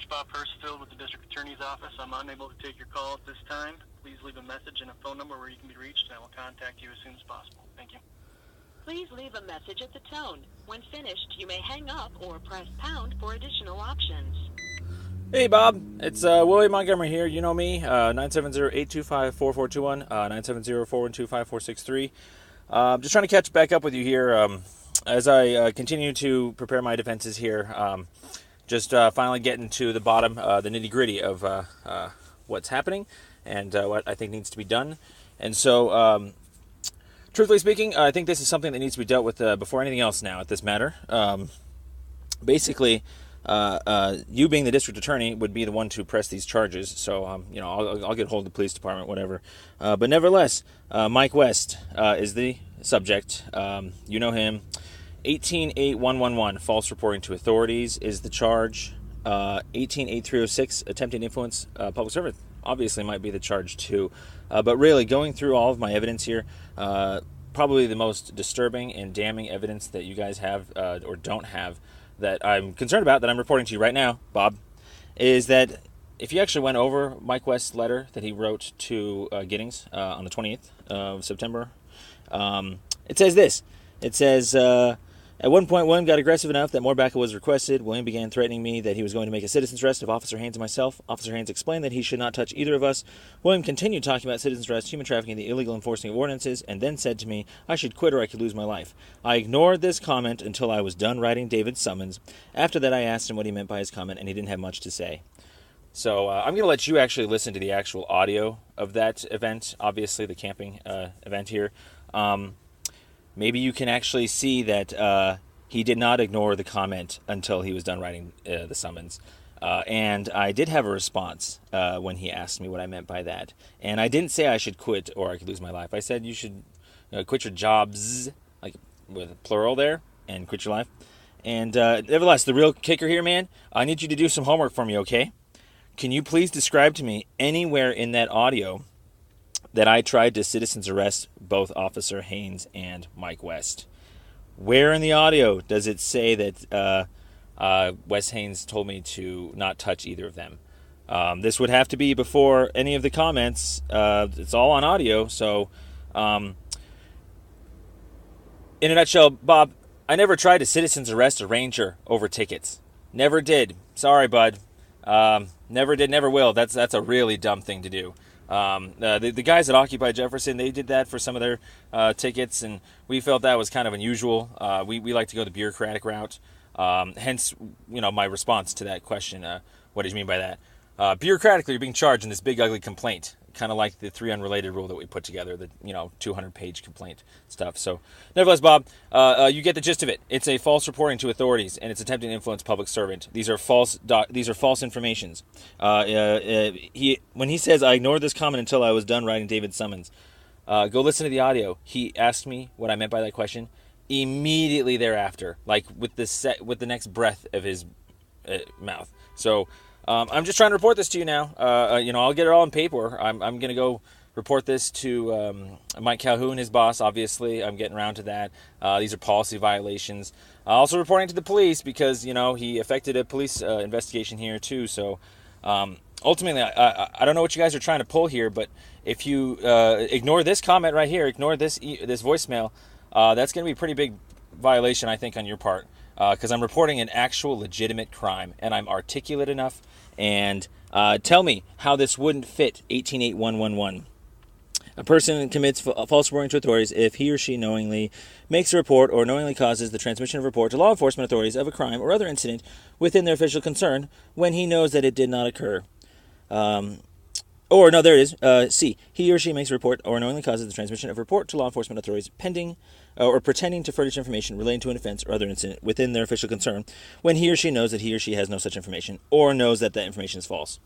Bob Percifield with the District Attorney's Office. I'm unable to take your call at this time. Please leave a message and a phone number where you can be reached, and I will contact you as soon as possible. Thank you. Please leave a message at the tone. When finished, you may hang up or press pound for additional options. Hey, Bob. It's William Montgomery here. You know me, 970-825-4421, 970-412-5463. Just trying to catch back up with you here as I continue to prepare my defenses here. Just finally getting to the bottom, the nitty-gritty of what's happening and what I think needs to be done. And so, truthfully speaking, I think this is something that needs to be dealt with before anything else now at this matter. Basically, you being the district attorney would be the one to press these charges. So, I'll get hold of the police department, whatever. But nevertheless, Mike West is the subject. You know him. 188111, false reporting to authorities is the charge. 188306, attempting to influence public servant, obviously might be the charge too. But really, going through all of my evidence here, probably the most disturbing and damning evidence that you guys have or don't have that I'm concerned about, that I'm reporting to you right now, Bob, is that if you actually went over Mike West's letter that he wrote to Giddings on the 20th of September, it says this. It says, at one point, William got aggressive enough that more backup was requested. William began threatening me that he was going to make a citizen's arrest of Officer Haynes and myself. Officer Haynes explained that he should not touch either of us. William continued talking about citizen's arrest, human trafficking, the illegal enforcing of ordinances, and then said to me, I should quit or I could lose my life. I ignored this comment until I was done writing David's summons. After that, I asked him what he meant by his comment, and he didn't have much to say. So I'm going to let you actually listen to the actual audio of that event, obviously the camping event here. Maybe you can actually see that he did not ignore the comment until he was done writing the summons. And I did have a response when he asked me what I meant by that. And I didn't say I should quit or I could lose my life. I said you should quit your jobs, like with plural there, and quit your life. And nevertheless, the real kicker here, man, I need you to do some homework for me, okay? Can you please describe to me anywhere in that audio that I tried to citizen's arrest both Officer Haynes and Mike West? Where in the audio does it say that Wes Haynes told me to not touch either of them? This would have to be before any of the comments. It's all on audio. So, in a nutshell, Bob, I never tried to citizen's arrest a ranger over tickets. Never did. Sorry, bud. Never did, never will. That's a really dumb thing to do. The guys at Occupy Jefferson, they did that for some of their tickets, and we felt that was kind of unusual. We like to go the bureaucratic route. Hence, my response to that question. What did you mean by that? Bureaucratically, you're being charged in this big, ugly complaint, kind of like the 3 unrelated rule that we put together, the 200-page complaint stuff. So, nevertheless, Bob, you get the gist of it. It's a false reporting to authorities, and it's attempting to influence public servant. These are false. These are false informations. When he says, "I ignored this comment until I was done writing David's summons," go listen to the audio. He asked me what I meant by that question immediately thereafter, like with the next breath of his mouth. So. I'm just trying to report this to you now. I'll get it all on paper. I'm going to go report this to Mike Calhoun, his boss, obviously. I'm getting around to that. These are policy violations. Also reporting to the police because, he affected a police investigation here too. So ultimately, I don't know what you guys are trying to pull here, but if you ignore this comment right here, ignore this voicemail, that's going to be a pretty big violation, I think, on your part. Because I'm reporting an actual legitimate crime, and I'm articulate enough. And tell me how this wouldn't fit 188111. A person commits false reporting to authorities if he or she knowingly makes a report or knowingly causes the transmission of a report to law enforcement authorities of a crime or other incident within their official concern when he knows that it did not occur. C. He or she makes a report or knowingly causes the transmission of a report to law enforcement authorities pending or pretending to furnish information relating to an offense or other incident within their official concern when he or she knows that he or she has no such information or knows that that information is false.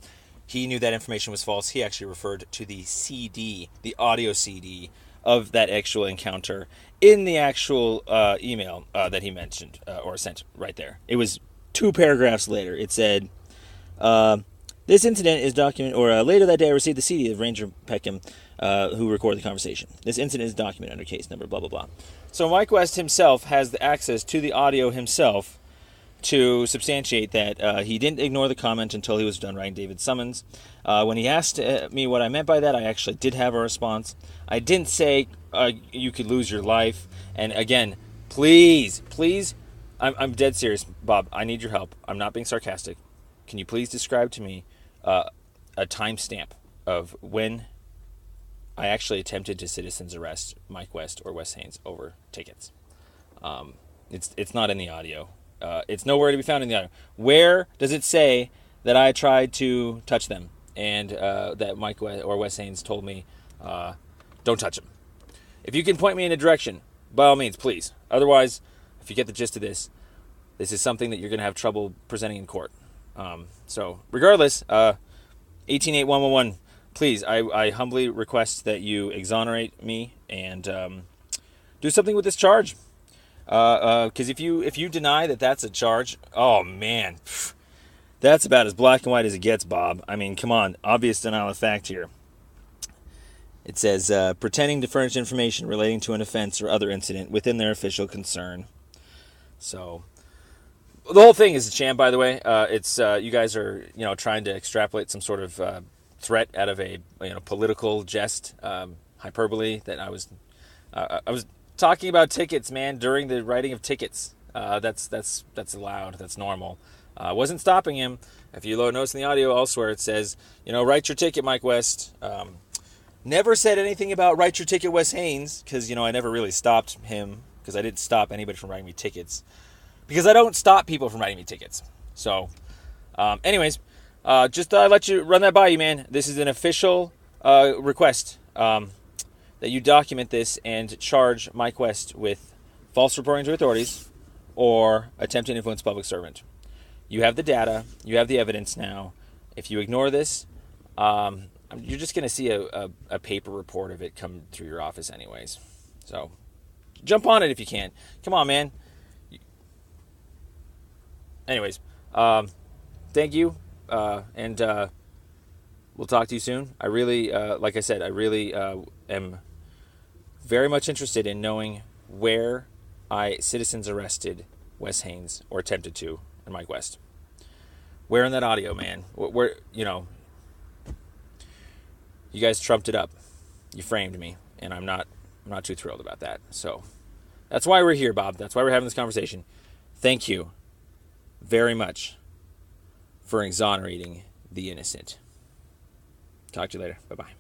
He knew that information was false. He actually referred to the CD, the audio CD of that actual encounter in the actual email that he mentioned or sent right there. It was 2 paragraphs later. It said, this incident is documented, later that day I received the CD of Ranger Peckham, who recorded the conversation. This incident is documented under case number, blah, blah, blah. So Mike West himself has the access to the audio himself, to substantiate that he didn't ignore the comment until he was done writing David's summons. When he asked me what I meant by that, I actually did have a response. I didn't say you could lose your life. And again, please, I'm dead serious, Bob. I need your help. I'm not being sarcastic. Can you please describe to me a timestamp of when I actually attempted to citizen's arrest Mike West or Wes Haynes over tickets? It's not in the audio. It's nowhere to be found in the audio. Where does it say that I tried to touch them and that Mike or Wes Haynes told me, don't touch them? If you can point me in a direction, by all means, please. Otherwise, if you get the gist of this, this is something that you're going to have trouble presenting in court. So, regardless, 188111, please, I humbly request that you exonerate me and do something with this charge. Because if you deny that that's a charge, oh man, that's about as black and white as it gets, Bob. I mean, come on, obvious denial of fact here. It says, pretending to furnish information relating to an offense or other incident within their official concern. So, the whole thing is a sham, by the way. It's you guys are trying to extrapolate some sort of threat out of a political jest, hyperbole that I was talking about tickets, man, during the writing of tickets. That's allowed. That's normal. I wasn't stopping him. If you notice in the audio elsewhere, it says, write your ticket, Mike West. Never said anything about write your ticket, Wes Haynes, because, I never really stopped him, because I didn't stop anybody from writing me tickets. Because I don't stop people from writing me tickets. So, anyways, just thought I'd let you run that by you, man. This is an official request that you document this and charge Mike West with false reporting to authorities or attempting to influence public servant. You have the data. You have the evidence now. If you ignore this, you're just going to see a paper report of it come through your office anyways. So, jump on it if you can. Come on, man. Anyways, thank you, and we'll talk to you soon. I really, like I said, I really am very much interested in knowing where I citizens arrested Wes Haynes, or attempted to, and Mike West. Where in that audio, man? Where, you guys trumped it up. You framed me, and I'm not too thrilled about that. So that's why we're here, Bob. That's why we're having this conversation. Thank you very much for exonerating the innocent. Talk to you later. Bye-bye.